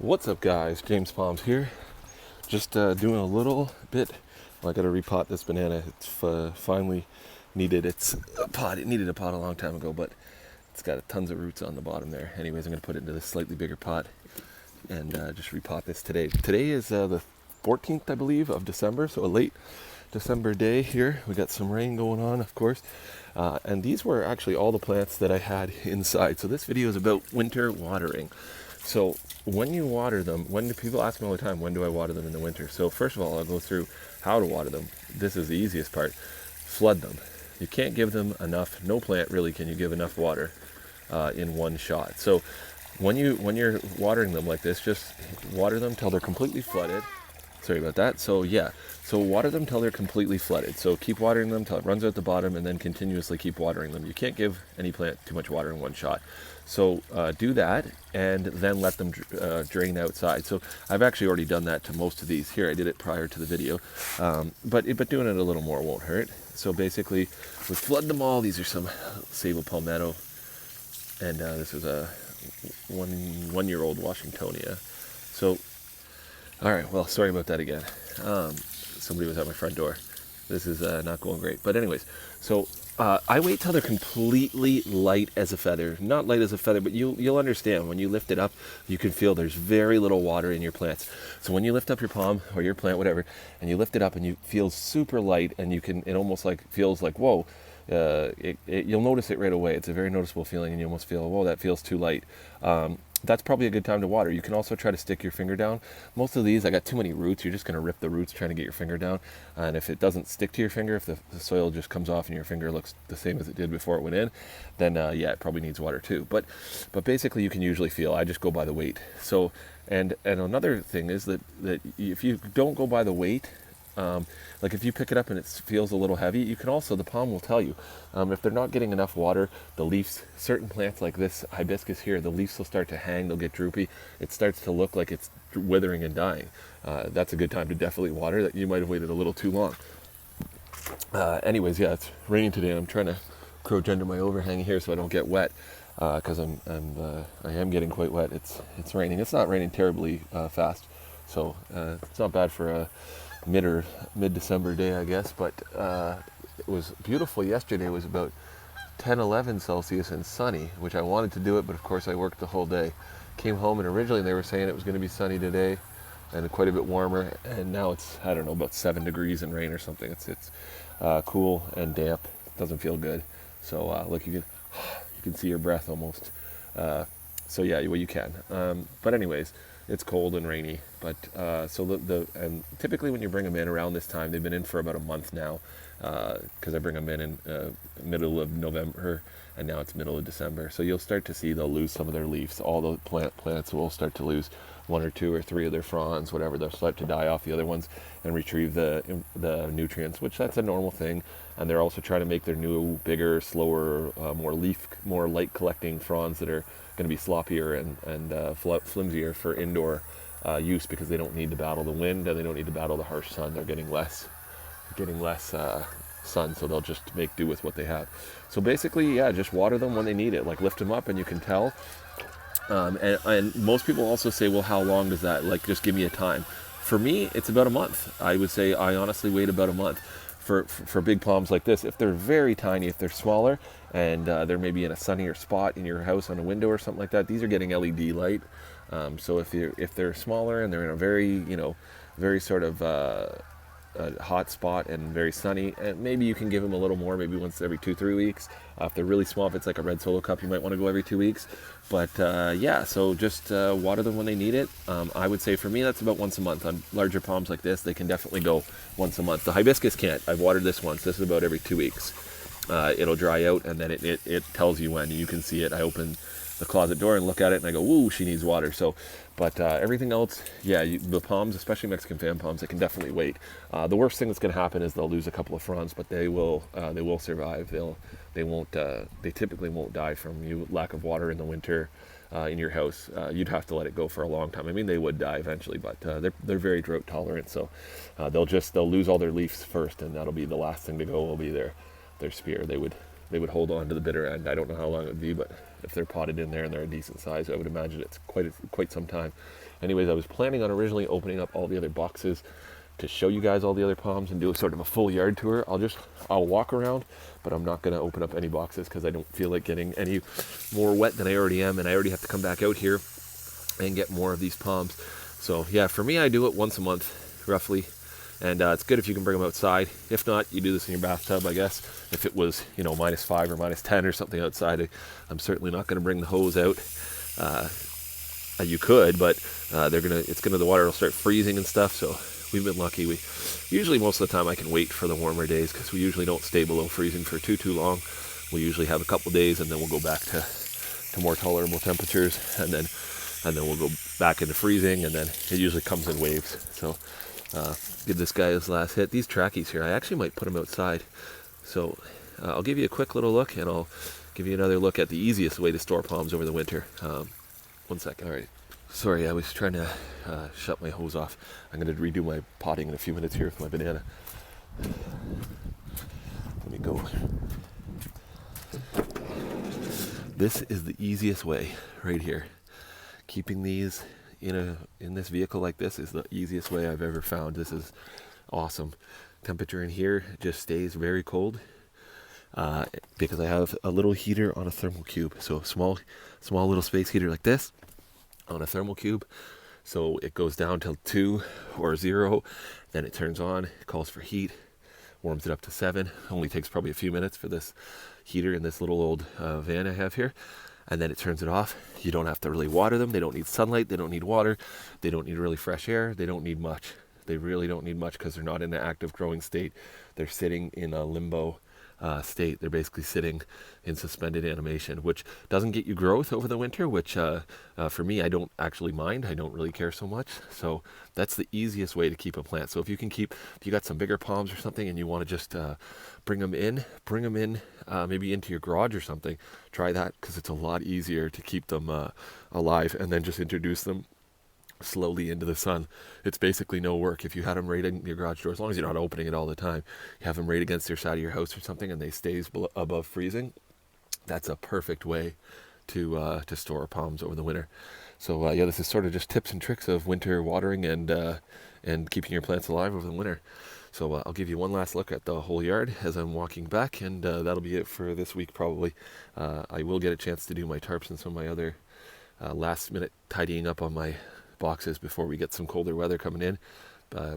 What's up, guys? James Palms here. Just doing a little bit. Well, I got to repot this banana. It's finally needed its pot. It needed a pot a long time ago, but it's got tons of roots on the bottom there. Anyways, I'm going to put it into this slightly bigger pot and just repot this today. Today is the 14th, I believe, of December, so a late December day here. We got some rain going on, of course. And these were actually all the plants that I had inside. So this video is about winter watering. So when you water them, when people ask me all the time, when do I water them in the winter? So first of all, I'll go through how to water them. This is the easiest part. Flood them. You can't give them enough. No plant really can you give enough water in one shot. So when you're watering them like this, just water them till they're completely flooded. Sorry about that. So yeah, so water them till they're completely flooded. So keep watering them till it runs out the bottom, and then continuously keep watering them. You can't give any plant too much water in one shot. So do that, and then let them drain outside. So I've actually already done that to most of these. Here, I did it prior to the video, but doing it a little more won't hurt. So basically, we flood them all. These are some Sable Palmetto, and this is a one-year-old Washingtonia. So, all right, well, sorry about that again. Somebody was at my front door. This is not going great. But anyways, so I wait till they're completely light as a feather. Not light as a feather, but you'll understand. When you lift it up, you can feel there's very little water in your plants. So when you lift up your palm or your plant, whatever, and you lift it up and you feel super light, and it almost like feels like, whoa, you'll notice it right away. It's a very noticeable feeling, and you almost feel, whoa, that feels too light. That's probably a good time to water. You can also try to stick your finger down. Most of these, I got too many roots. You're just going to rip the roots trying to get your finger down. And if it doesn't stick to your finger, if the soil just comes off and your finger looks the same as it did before it went in, then yeah, it probably needs water too. But basically, you can usually feel. I just go by the weight. So, and another thing is that if you don't go by the weight, like if you pick it up and it feels a little heavy, you can also, the palm will tell you, if they're not getting enough water, the leaves, certain plants like this hibiscus here, the leaves will start to hang, they'll get droopy. It starts to look like it's withering and dying. That's a good time to definitely water. That you might have waited a little too long. Anyways, yeah, it's raining today. I'm trying to crouch under my overhang here so I don't get wet, because I am getting quite wet. It's raining. It's not raining terribly fast, so it's not bad for a mid-December day, I guess, but it was beautiful yesterday. It was about 10-11 Celsius and sunny, which I wanted to do it, but of course I worked the whole day. Came home, and originally they were saying it was going to be sunny today and quite a bit warmer, and now it's, I don't know, about 7 degrees and rain or something. It's cool and damp. It doesn't feel good. So look, you can see your breath almost. So yeah, well, you can. But anyways, it's cold and rainy, but and typically when you bring them in around this time, they've been in for about a month now, because I bring them in middle of November, and now it's middle of December. So you'll start to see they'll lose some of their leaves. All the plants will start to lose 1 or 2 or 3 of their fronds, whatever. They'll start to die off the other ones and retrieve the nutrients, which that's a normal thing. And they're also trying to make their new, bigger, slower, more light collecting fronds that are going to be sloppier and flimsier for indoor use, because they don't need to battle the wind and they don't need to battle the harsh sun. They're getting less sun, so they'll just make do with what they have. So basically, yeah, just water them when they need it. Like, lift them up and you can tell. And most people also say, well, how long does that, like, just give me a time. For me, it's about a month. I would say I honestly wait about a month. For big palms like this, if they're very tiny, if they're smaller, and they're maybe in a sunnier spot in your house on a window or something like that, these are getting LED light. So if they're smaller and they're in a very sort of hot spot and very sunny, and maybe you can give them a little more, maybe once every 2-3 weeks. If they're really small, if it's like a red solo cup, you might want to go every 2 weeks. But yeah, so just water them when they need it. I would say for me, that's about once a month. On larger palms like this, they can definitely go once a month. The hibiscus can't. I've watered this once. This is about every 2 weeks. It'll dry out, and then it tells you when. You can see it. I open the closet door and look at it, and I go, woo, she needs water. So, but everything else, yeah, the palms, especially Mexican fan palms, they can definitely wait. The worst thing that's going to happen is they'll lose a couple of fronds, but they will survive. They typically won't die from lack of water in the winter in your house. You'd have to let it go for a long time. I mean, they would die eventually, but they're very drought tolerant. So they'll lose all their leaves first, and that'll be the last thing to go. Will be their spear. They would hold on to the bitter end. I don't know how long it would be, but if they're potted in there and they're a decent size, I would imagine it's quite some time. Anyways, I was planning on originally opening up all the other boxes to show you guys all the other palms and do a sort of a full yard tour. I'll walk around, but I'm not going to open up any boxes because I don't feel like getting any more wet than I already am, and I already have to come back out here and get more of these palms. So yeah, for me, I do it once a month, roughly. And it's good if you can bring them outside. If not, you do this in your bathtub, I guess. If it was, -5 or -10 or something outside, I'm certainly not going to bring the hose out. You could, but the water will start freezing and stuff. So we've been lucky. We usually, most of the time, I can wait for the warmer days because we usually don't stay below freezing for too long. We usually have a couple days, and then we'll go back to more tolerable temperatures, and then we'll go back into freezing, and then it usually comes in waves. So give this guy his last hit. These trackies here, I actually might put them outside. So I'll give you a quick little look, and I'll give you another look at the easiest way to store palms over the winter. 1 second. All right. Sorry, I was trying to shut my hose off. I'm going to redo my potting in a few minutes here with my banana. Let me go. This is the easiest way right here. Keeping these in this vehicle like this is the easiest way I've ever found. This is awesome. Temperature in here just stays very cold because I have a little heater on a thermal cube. So a small little space heater like this on a thermal cube. So it goes down till 2 or 0, then it turns on, it calls for heat, warms it up to 7. Only takes probably a few minutes for this heater in this little old van I have here. And then it turns it off. You don't have to really water them. They don't need sunlight. They don't need water. They don't need really fresh air. They don't need much. They really don't need much because they're not in an active growing state. They're sitting in a limbo state. They're basically sitting in suspended animation, which doesn't get you growth over the winter, which for me, I don't actually mind. I don't really care so much. So that's the easiest way to keep a plant. So if you got some bigger palms or something and you want to just bring them in maybe into your garage or something, try that because it's a lot easier to keep them alive, and then just introduce them slowly into the sun. It's basically no work. If you had them right in your garage door, as long as you're not opening it all the time, you have them right against your side of your house or something, and they stays above freezing. That's a perfect way to store palms over the winter. So yeah, this is sort of just tips and tricks of winter watering and keeping your plants alive over the winter. So I'll give you one last look at the whole yard as I'm walking back, and that'll be it for this week probably. I will get a chance to do my tarps and some of my other last minute tidying up on my boxes before we get some colder weather coming in,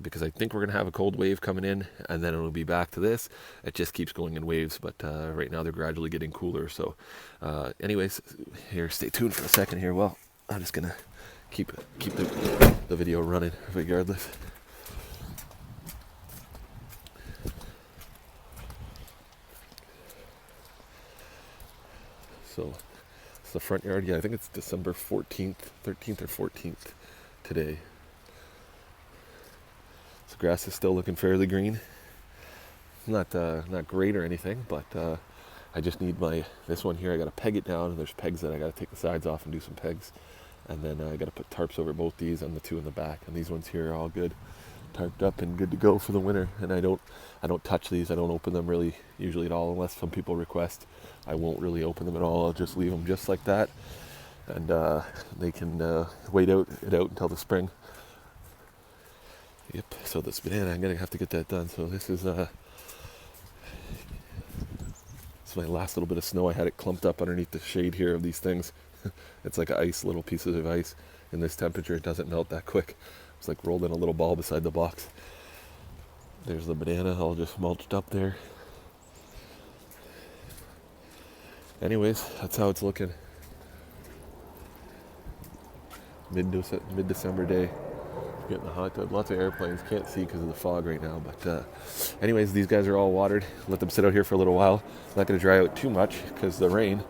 because I think we're going to have a cold wave coming in, and then it'll be back to this. It just keeps going in waves, but right now they're gradually getting cooler. So anyways, here, stay tuned for a second here. Well, I'm just going to keep the video running regardless. So it's the front yard. Yeah, I think it's December 13th or 14th today. So grass is still looking fairly green. Not great or anything, but I just need this one here. I got to peg it down, and there's pegs that I got to take the sides off and do some pegs, and then I got to put tarps over both these and the two in the back. And these ones here are all good, tarped up and good to go for the winter. And I don't touch these. I don't open them really usually at all unless some people request. I won't really open them at all. I'll just leave them just like that, and they can wait it out until the spring. Yep. So this banana, I'm gonna have to get that done. So this is my last little bit of snow. I had it clumped up underneath the shade here of these things. It's like little pieces of ice. In this temperature, it doesn't melt that quick. It's like rolled in a little ball beside the box. There's the banana all just mulched up there. Anyways, that's how it's looking. Mid-December day. Getting the hot tub. Lots of airplanes. Can't see because of the fog right now. But anyways, these guys are all watered. Let them sit out here for a little while. Not going to dry out too much because of the rain.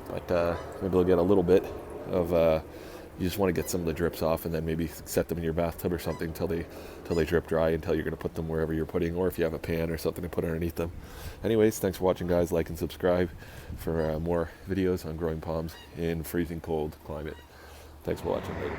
But maybe they'll get a little bit of... you just want to get some of the drips off, and then maybe set them in your bathtub or something until they drip dry, until you're going to put them wherever you're putting, or if you have a pan or something to put underneath them. Anyways, thanks for watching, guys. Like and subscribe for more videos on growing palms in freezing cold climate. Thanks for watching. Later.